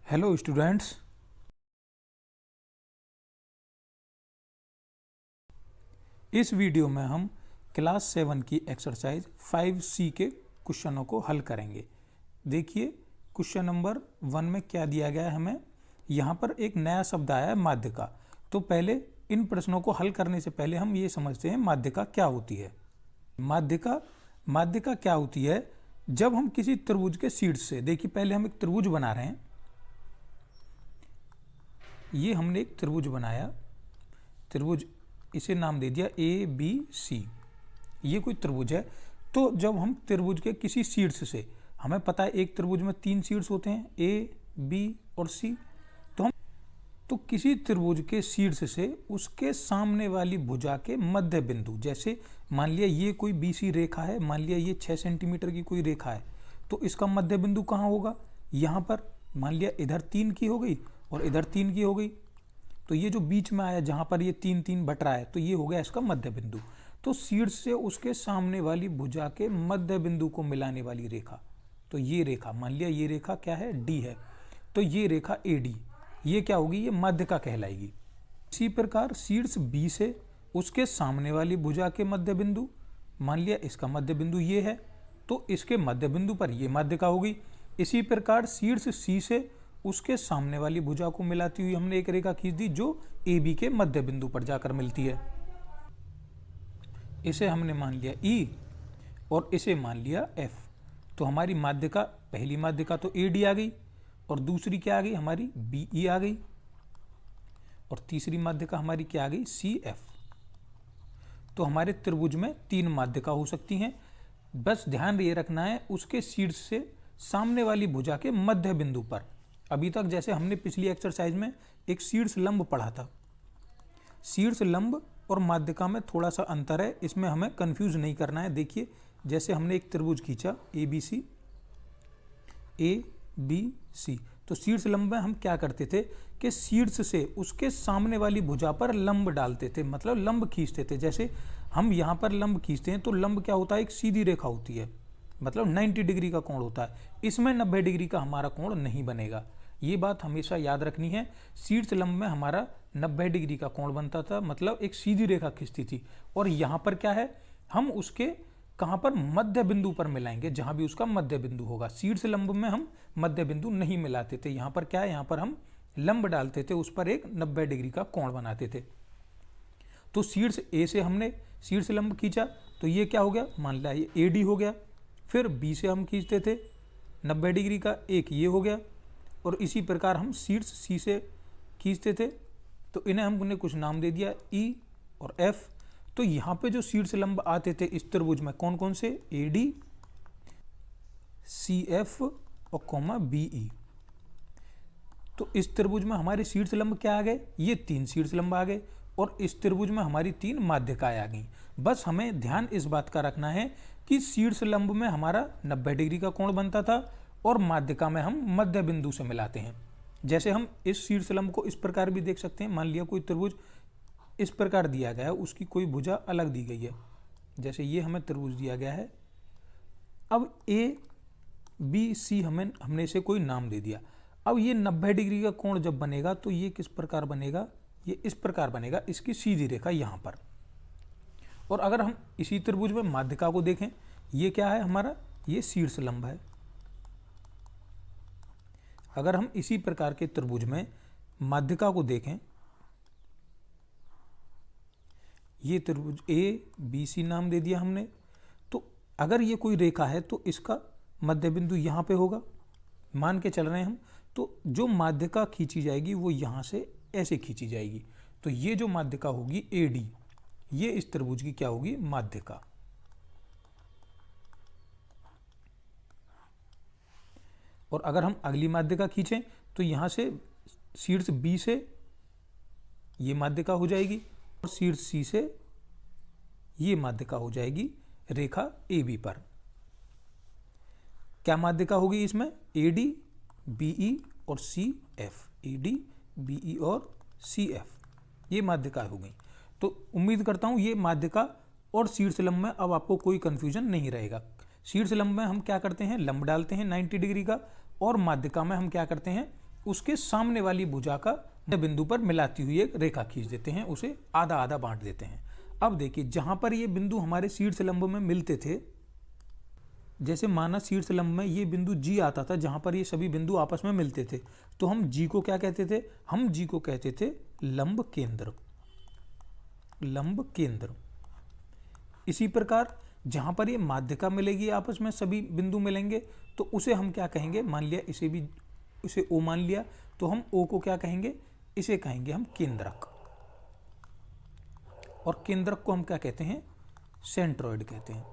Hello students, इस video में हम क्लास 7 की एक्सरसाइज 5C के क्वेश्चनों को हल करेंगे। देखिए क्वेश्चन नंबर 1 में क्या दिया गया है हमें। यहाँ पर एक नया शब्द आया है माध्यिका। तो पहले इन प्रश्नों को हल करने से पहले हम ये समझते हैं माध्यिका क्या होती है। माध्यिका क्या होती है? जब हम किसी त्रिभुज के शीर्ष से, देखिए पहले हम एक त्रिभुज बना रहे हैं। ये हमने एक त्रिभुज बनाया, त्रिभुज इसे नाम दे दिया ABC। ये कोई त्रिभुज है। तो जब हम त्रिभुज के किसी शीर्ष से, हमें पता है एक त्रिभुज में 3 शीर्ष होते हैं, A, B और C। तो किसी त्रिभुज के शीर्ष से उसके सामने वाली भुजा के मध्य बिंदु, जैसे मान लिया ये कोई BC रेखा है, मान लिया ये 6 सेंटीमीटर की कोई रेखा है, तो इसका मध्य बिंदु कहाँ होगा? यहाँ पर। मान लिया इधर 3 की हो गई और इधर 3 की हो गई, तो ये जो बीच में आया जहाँ पर ये 3 बट रहा है, तो ये हो गया इसका मध्य बिंदु। तो शीर्ष से उसके सामने वाली भुजा के मध्य बिंदु को मिलाने वाली रेखा, तो ये रेखा, मान लिया ये रेखा क्या है? D है। तो ये रेखा AD, ये क्या होगी? ये माध्यिका कहलाएगी। इसी प्रकार शीर्ष B से उसके सामने वाली भुजा के मध्य बिंदु, मान लिया इसका मध्य बिंदु ये है, तो इसके मध्य बिंदु पर ये माध्यिका होगी। इसी प्रकार शीर्ष C से उसके सामने वाली भुजा को मिलाती हुई हमने एक रेखा खींच दी जो AB के मध्य बिंदु पर जाकर मिलती है। इसे हमने मान लिया E और इसे मान लिया F। तो हमारी माध्यिका, पहली माध्यिका तो AD आ गई और दूसरी क्या आ गई? हमारी BE आ गई और तीसरी माध्यिका हमारी क्या आ गई? CF। तो हमारे त्रिभुज में 3 माध्यिका हो सकती हैं। बस ध्यान ये रखना है उसके शीर्ष से सामने वाली भुजा के मध्य बिंदु पर। अभी तक जैसे हमने पिछली एक्सरसाइज में एक शीर्ष लंब पढ़ा था, शीर्ष लंब और माध्यिका में थोड़ा सा अंतर है, इसमें हमें कंफ्यूज नहीं करना है। देखिए जैसे हमने एक त्रिभुज खींचा ABC, तो शीर्ष लंब में हम क्या करते थे कि शीर्ष से उसके सामने वाली भुजा पर लंब डालते थे, मतलब लंब खींचते थे। जैसे हम यहाँ पर लंब खींचते हैं तो लंब क्या होता है? एक सीधी रेखा होती है, मतलब 90 डिग्री का कोण होता है। इसमें 90 डिग्री का हमारा कोण नहीं बनेगा, ये बात हमेशा याद रखनी है। शीर्ष लंब में हमारा 90 डिग्री का कोण बनता था, मतलब एक सीधी रेखा खींचती थी। और यहाँ पर क्या है? हम उसके कहाँ पर? मध्य बिंदु पर मिलाएंगे, जहाँ भी उसका मध्य बिंदु होगा। शीर्ष लंब में हम मध्य बिंदु नहीं मिलाते थे। यहाँ पर क्या है? यहाँ पर हम लंब डालते थे, उस पर एक 90 डिग्री का कोण बनाते थे। तो शीर्ष A से हमने शीर्ष लंब खींचा, तो ये क्या हो गया? मान लिया ये AD हो गया। फिर B से हम खींचते थे 90 डिग्री का, एक ये हो गया। और इसी प्रकार हम शीर्ष C से खींचते थे, तो इन्हें हमने कुछ नाम दे दिया E और F। तो यहाँ पे जो शीर्ष लंब आते थे इस त्रिभुज में कौन कौन से? AD, CF और BE। तो इस त्रिभुज में हमारे शीर्ष लंब क्या आ गए? ये 3 शीर्ष लंब आ गए और इस त्रिभुज में हमारी 3 माध्यिकाएं आ गई। बस हमें ध्यान इस बात का रखना है कि शीर्ष लंब में हमारा 90 डिग्री का कोण बनता था और माध्यिका में हम मध्य बिंदु से मिलाते हैं। जैसे हम इस शीर्ष लंब को इस प्रकार भी देख सकते हैं। मान लिया कोई त्रिभुज इस प्रकार दिया गया है, उसकी कोई भुजा अलग दी गई है, जैसे ये हमें त्रिभुज दिया गया है। अब ABC हमने इसे कोई नाम दे दिया। अब ये 90 डिग्री का कोण जब बनेगा तो ये किस प्रकार बनेगा? ये इस प्रकार बनेगा, इसकी सीधी रेखा यहाँ पर। और अगर हम इसी त्रिभुज में माध्यिका को देखें, ये क्या है हमारा? ये शीर्ष लंब है। अगर हम इसी प्रकार के त्रिभुज में माध्यिका को देखें, ये त्रिभुज ABC नाम दे दिया हमने। तो अगर ये कोई रेखा है तो इसका मध्य बिंदु यहाँ पे होगा, मान के चल रहे हैं हम। तो जो माध्यिका खींची जाएगी वो यहाँ से ऐसे खींची जाएगी। तो ये जो माध्यिका होगी AD, ये इस त्रिभुज की क्या होगी? माध्यिका। और अगर हम अगली माध्यिका खींचें तो यहाँ से शीर्ष B से ये माध्यिका हो जाएगी और शीर्ष C से ये माध्यिका हो जाएगी रेखा AB पर। क्या माध्यिका होगी इसमें? AD, BE और CF। AD, BE और CF, ये माध्यिका हो गई। तो उम्मीद करता हूँ ये माध्यिका और शीर्ष लंब में अब आपको कोई कंफ्यूजन नहीं रहेगा। शीर्ष लंब में हम क्या करते हैं? लंब डालते हैं 90 डिग्री का, और माध्यिका में हम क्या करते हैं? उसके सामने वाली भुजा का बिंदु पर मिलाती हुई एक रेखा खींच देते हैं, उसे आधा आधा बांट देते हैं। अब देखिए जहां पर ये बिंदु हमारे शीर्ष लंब में मिलते थे, जैसे माना शीर्ष लंब में ये बिंदु जी आता था, जहां पर ये सभी बिंदु आपस में मिलते थे, तो हम जी को क्या कहते थे? हम जी को कहते थे लंब केंद्र, लंब केंद्र। इसी प्रकार जहां पर ये माध्यिका मिलेगी, आपस में सभी बिंदु मिलेंगे, तो उसे हम क्या कहेंगे? मान लिया इसे ओ मान लिया, तो हम ओ को क्या कहेंगे? इसे कहेंगे हम केंद्रक। और केंद्रक को हम क्या कहते हैं? सेंट्रॉइड कहते हैं।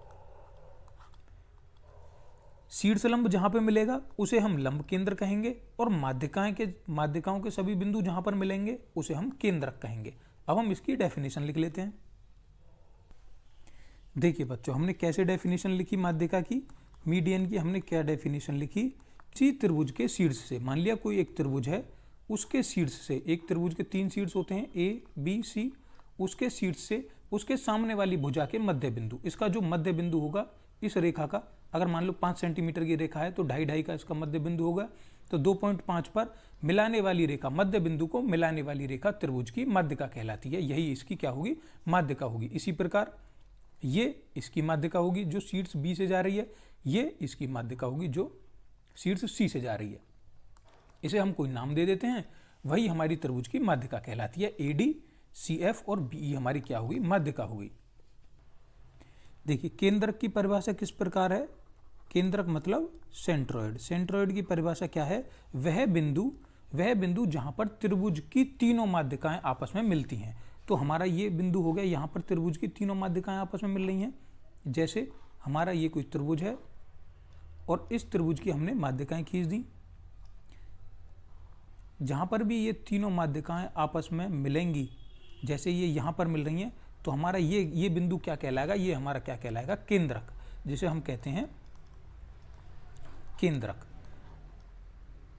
शीर्षलंब जहां पे मिलेगा उसे हम लंब केंद्र कहेंगे, और माध्यिकाओं के सभी बिंदु जहां पर मिलेंगे उसे हम केंद्रक कहेंगे। अब हम इसकी डेफिनेशन लिख लेते हैं। देखिए बच्चों, हमने कैसे डेफिनेशन लिखी माध्यिका की, मीडियन की? हमने क्या डेफिनेशन लिखी? किसी त्रिभुज के शीर्ष से, मान लिया कोई एक त्रिभुज है, उसके शीर्ष से, एक त्रिभुज के 3 शीर्ष होते हैं, ए बी सी, उसके शीर्ष से उसके सामने वाली भुजा के मध्य बिंदु, इसका जो मध्य बिंदु होगा इस रेखा का, अगर मान लो 5 सेंटीमीटर की रेखा है तो 2.5 का इसका मध्य बिंदु होगा, तो 2.5 पर मिलाने वाली रेखा, मध्य बिंदु को मिलाने वाली रेखा त्रिभुज की माध्यिका कहलाती है। यही इसकी क्या होगी? माध्यिका होगी। इसी प्रकार ये इसकी माध्यिका होगी जो शीर्ष बी से जा रही है, ये इसकी माध्यिका होगी जो शीर्ष सी से जा रही है। इसे हम कोई नाम दे देते हैं, वही हमारी त्रिभुज की माध्यिका कहलाती है। AD, CF और BE हमारी क्या होगी? माध्यिका होगी। देखिए केंद्रक की परिभाषा किस प्रकार है? केंद्रक मतलब सेंट्रॉइड। सेंट्रॉइड की परिभाषा क्या है? वह बिंदु जहां पर त्रिभुज की तीनों माध्यिकाएं आपस में मिलती हैं। तो हमारा ये बिंदु हो गया, यहाँ पर त्रिभुज की तीनों माध्यिकाएं आपस में मिल रही हैं। जैसे हमारा ये कोई त्रिभुज है और इस त्रिभुज की हमने माध्यिकाएं खींच दी, जहां पर भी ये तीनों माध्यिकाएं आपस में मिलेंगी, जैसे ये यहाँ पर मिल रही हैं, तो हमारा ये बिंदु क्या कहलाएगा? ये हमारा क्या कहलाएगा? केंद्रक, जिसे हम कहते हैं केंद्रक।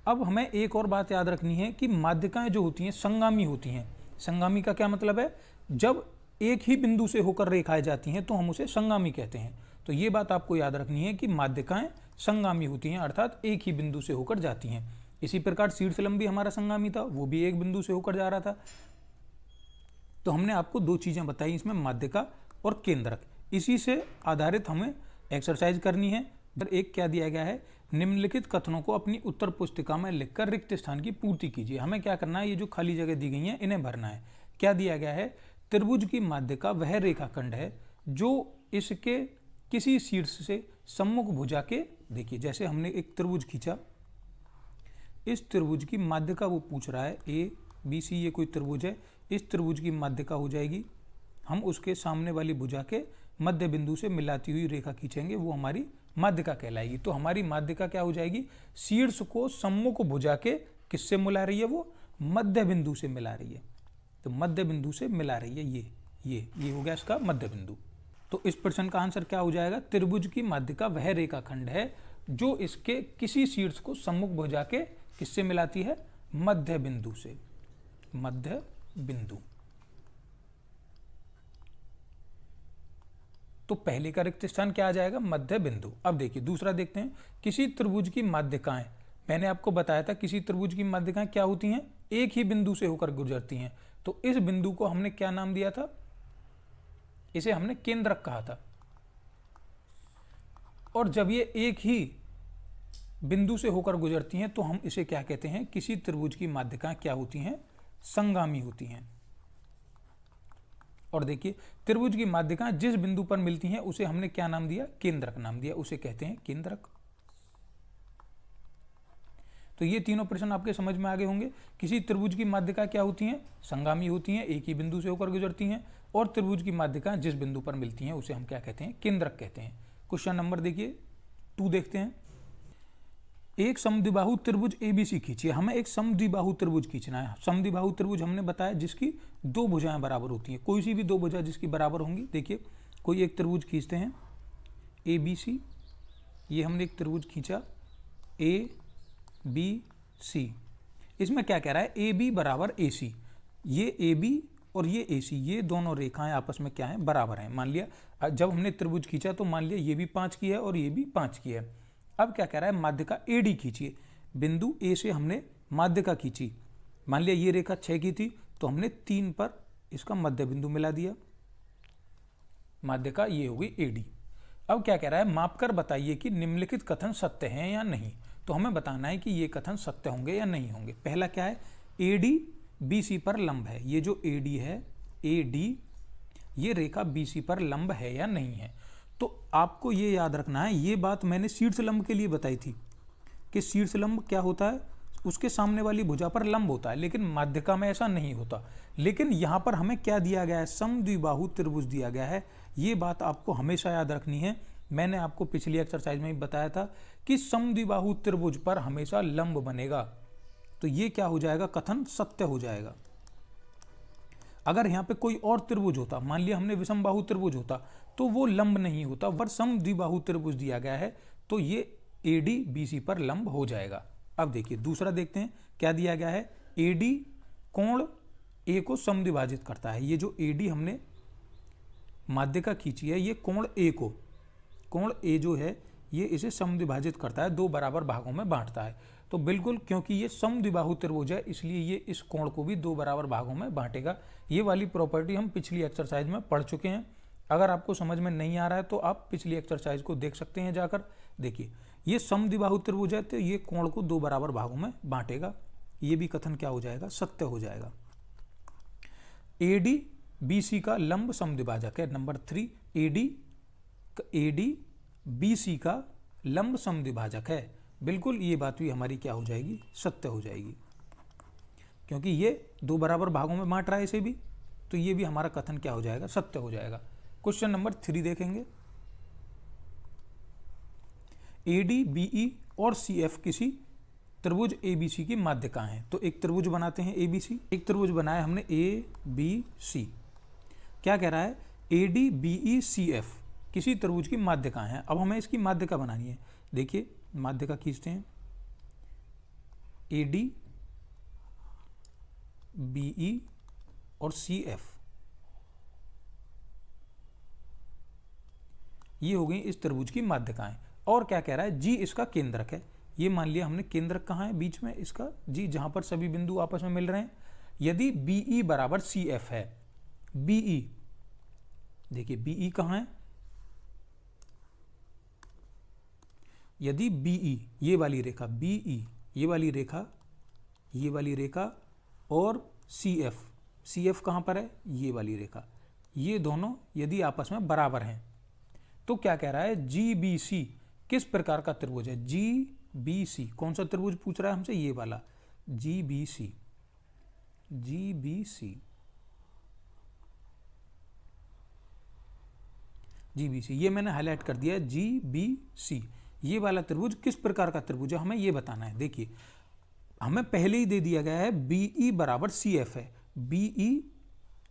अब हमें एक और बात याद रखनी है कि माध्यिकाएं जो होती हैं संगामी होती हैं। संगामी का क्या मतलब है? जब एक ही बिंदु से होकर रेखाएं जाती हैं तो हम उसे संगामी कहते हैं। तो ये बात आपको याद रखनी है कि माध्यिकाएं संगामी होती हैं, अर्थात एक ही बिंदु से होकर जाती हैं। इसी प्रकार शीर्षलंब भी हमारा संगामी था, वो भी एक बिंदु से होकर जा रहा था। तो हमने आपको 2 चीजें बताई इसमें, माध्यिका और केंद्रक। इसी से आधारित हमें एक्सरसाइज करनी है। एक क्या दिया गया है? निम्नलिखित कथनों को अपनी उत्तर पुस्तिका में लिखकर रिक्त स्थान की पूर्ति कीजिए। हमें क्या करना है? ये जो खाली जगह दी गई है इन्हें भरना है। क्या दिया गया है? त्रिभुज की माध्यिका वह रेखाखंड है जो इसके किसी शीर्ष से सम्मुख भुजा के, देखिए जैसे हमने एक त्रिभुज खींचा, इस त्रिभुज की माध्यिका वो पूछ रहा है, ABC ये कोई त्रिभुज है, इस त्रिभुज की माध्यिका हो जाएगी, हम उसके सामने वाली भुजा के मध्य बिंदु से मिलाती हुई रेखा खींचेंगे, वो हमारी माध्यिका कहलाएगी। तो हमारी माध्यिका क्या हो जाएगी? शीर्ष को सम्मुख भुजा के किससे मिला रही है? वो मध्य बिंदु से मिला रही है। तो मध्य बिंदु से मिला रही है, ये हो गया इसका मध्य बिंदु। तो इस प्रश्न का आंसर क्या हो जाएगा? त्रिभुज की माध्यिका वह रेखाखंड है जो इसके किसी शीर्ष को सम्मुख भुजा के किससे मिलाती है? मध्य बिंदु से, मध्य बिंदु। तो पहले का रिक्त स्थान क्या आ जाएगा? मध्य बिंदु। अब देखिए दूसरा देखते हैं। किसी त्रिभुज की माध्यिकाएं, मैंने आपको बताया था किसी त्रिभुज की माध्यिकाएं क्या होती हैं? एक ही बिंदु से होकर गुजरती हैं। तो इस बिंदु को हमने क्या नाम दिया था? इसे हमने केंद्रक कहा था। और जब ये एक ही बिंदु से होकर गुजरती हैं तो हम इसे क्या कहते हैं? किसी त्रिभुज की माध्यिकाएं क्या होती हैं? संगामी होती हैं। और देखिए त्रिभुज की माध्यिकाएं जिस बिंदु पर मिलती हैं उसे हमने क्या नाम दिया? केंद्रक नाम दिया, उसे कहते हैं केंद्रक। तो ये तीनों प्रश्न आपके समझ में आ गए होंगे। किसी त्रिभुज की माध्यिका क्या होती हैं? संगामी होती हैं, एक ही बिंदु से होकर गुजरती हैं। और त्रिभुज की माध्यिकाएं जिस बिंदु पर मिलती हैं उसे हम क्या कहते हैं? केंद्रक कहते हैं। क्वेश्चन नंबर देखिए 2 देखते हैं। एक समद्विबाहु त्रिभुज ABC खींचिए। हमें एक समद्विबाहु त्रिभुज खींचना है। समद्विबाहु त्रिभुज हमने बताया जिसकी 2 भुजाएं बराबर होती हैं, कोई सी भी 2 भुजा जिसकी बराबर होंगी। देखिए कोई एक त्रिभुज खींचते हैं ABC, ये हमने एक त्रिभुज खींचा ABC। इसमें क्या कह रहा है? AB बराबर AC। ये AB और ये AC, ये दोनों रेखाएं आपस में क्या है? बराबर हैं। मान लिया जब हमने त्रिभुज खींचा तो मान लिया ये भी 5 की है और ये भी 5 की है। अब क्या कह रहा है? माध्यिका AD खींचिए। बिंदु A से हमने माध्यिका खींची, मान लिया ये रेखा 6 की थी तो हमने 3 पर इसका मध्य बिंदु मिला दिया, माध्यिका ये होगी AD। अब क्या कह रहा है, मापकर बताइए कि निम्नलिखित कथन सत्य हैं या नहीं। तो हमें बताना है कि ये कथन सत्य होंगे या नहीं होंगे। पहला क्या है, AD BC पर लंब है। ये जो AD है, AD ये रेखा BC पर लंब है या नहीं है। तो आपको ये याद रखना है, ये बात मैंने शीर्ष लंब के लिए बताई थी कि शीर्ष लंब क्या होता है, उसके सामने वाली भुजा पर लंब होता है, लेकिन माध्यिका में ऐसा नहीं होता। लेकिन यहाँ पर हमें क्या दिया गया है, समद्विबाहु त्रिभुज दिया गया है। ये बात आपको हमेशा याद रखनी है। मैंने आपको पिछली एक्सरसाइज में भी बताया था कि समद्विबाहु त्रिभुज पर हमेशा लंब बनेगा। तो ये क्या हो जाएगा, कथन सत्य हो जाएगा। अगर यहाँ पे कोई और त्रिभुज होता, मान लिया हमने विषमबाहु त्रिभुज होता, तो वो लंब नहीं होता, पर समद्विबाहु त्रिभुज दिया गया है तो ये AD BC पर लंब हो जाएगा। अब देखिए दूसरा देखते हैं क्या दिया गया है, AD कोण A को समद्विभाजित करता है। ये जो AD हमने माध्यिका खींची है, ये कोण A जो है ये इसे समद्विभाजित करता है, 2 बराबर भागों में बांटता है। तो बिल्कुल, क्योंकि ये समद्विबाहु त्रिभुज है इसलिए ये इस कोण को भी 2 बराबर भागों में बांटेगा। ये वाली प्रॉपर्टी हम पिछली एक्सरसाइज में पढ़ चुके हैं। अगर आपको समझ में नहीं आ रहा है तो आप पिछली एक्सरसाइज को देख सकते हैं जाकर। देखिए ये समद्विबाहु त्रिभुज है तो ये कोण को 2 बराबर भागों में बांटेगा। ये भी कथन क्या हो जाएगा, सत्य हो जाएगा। AD BC का लंब समद्विभाजक है। नंबर 3, AD BC का लंब समद्विभाजक है। बिल्कुल ये बात भी हमारी क्या हो जाएगी, सत्य हो जाएगी, क्योंकि ये 2 बराबर भागों में बांट रहा है इसे भी, तो ये भी हमारा कथन क्या हो जाएगा, सत्य हो जाएगा। क्वेश्चन नंबर 3 देखेंगे, AD BE और CF किसी त्रिभुज ABC की माध्यिकाएं हैं। तो एक त्रिभुज बनाते हैं ABC, एक त्रिभुज बनाया हमने ABC। क्या कह रहा है, AD BE CF किसी त्रिभुज की माध्यिकाएं हैं। अब हमें इसकी माध्यिका बनानी है। देखिए माध्यिका खींचते हैं, AD BE और CF, ये हो गई इस त्रिभुज की माध्यिकाएं। और क्या कह रहा है, G इसका केंद्रक है। ये मान लिया हमने, केंद्रक कहाँ है, बीच में इसका G, जहां पर सभी बिंदु आपस में मिल रहे हैं। यदि BE बराबर CF है, BE देखिए BE कहाँ है, यदि BE ये वाली रेखा, BE ये वाली रेखा और CF कहाँ पर है, ये वाली रेखा, ये दोनों यदि आपस में बराबर हैं तो क्या कह रहा है, GBC किस प्रकार का त्रिभुज है। GBC कौन सा त्रिभुज पूछ रहा है हमसे, ये वाला GBC ये मैंने हाईलाइट कर दिया है। GBC ये वाला त्रिभुज किस प्रकार का त्रिभुज है, हमें ये बताना है। देखिए हमें पहले ही दे दिया गया है BE बराबर CF है, BE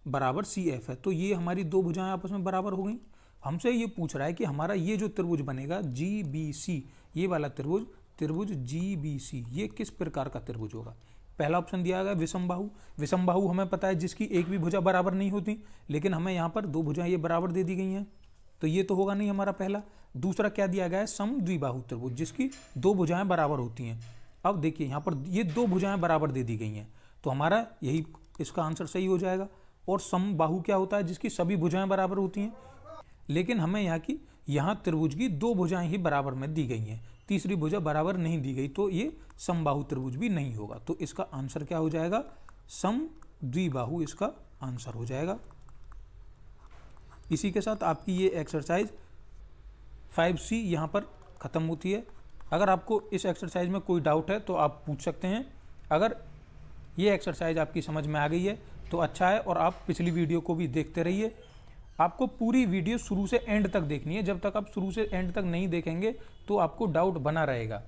बराबर CF है, तो ये हमारी 2 भुजाएं आपस में बराबर हो गई। हमसे ये पूछ रहा है कि हमारा ये जो त्रिभुज बनेगा GBC, ये वाला त्रिभुज GBC ये किस प्रकार का त्रिभुज होगा। पहला ऑप्शन दिया गया विषमबाहु हमें पता है जिसकी एक भी भुजा बराबर नहीं होती, लेकिन हमें यहाँ पर 2 भुजाएं ये बराबर दे दी गई हैं, तो ये तो होगा नहीं हमारा पहला। दूसरा क्या दिया गया है, समद्विबाहु त्रिभुज जिसकी 2 भुजाएं बराबर होती हैं। अब देखिए यहाँ पर ये 2 भुजाएं बराबर दे दी गई हैं, तो हमारा यही इसका आंसर सही हो जाएगा। और समबाहु क्या होता है, जिसकी सभी भुजाएं बराबर होती हैं, लेकिन हमें यहाँ त्रिभुज की 2 भुजाएं ही बराबर में दी गई हैं, तीसरी भुजा बराबर नहीं दी गई, तो ये समबाहु त्रिभुज भी नहीं होगा। तो इसका आंसर क्या हो जाएगा, समद्विबाहु इसका आंसर हो जाएगा। इसी के साथ आपकी ये एक्सरसाइज 5C यहाँ पर ख़त्म होती है। अगर आपको इस एक्सरसाइज में कोई डाउट है तो आप पूछ सकते हैं। अगर ये एक्सरसाइज आपकी समझ में आ गई है तो अच्छा है, और आप पिछली वीडियो को भी देखते रहिए। आपको पूरी वीडियो शुरू से एंड तक देखनी है। जब तक आप शुरू से एंड तक नहीं देखेंगे तो आपको डाउट बना रहेगा।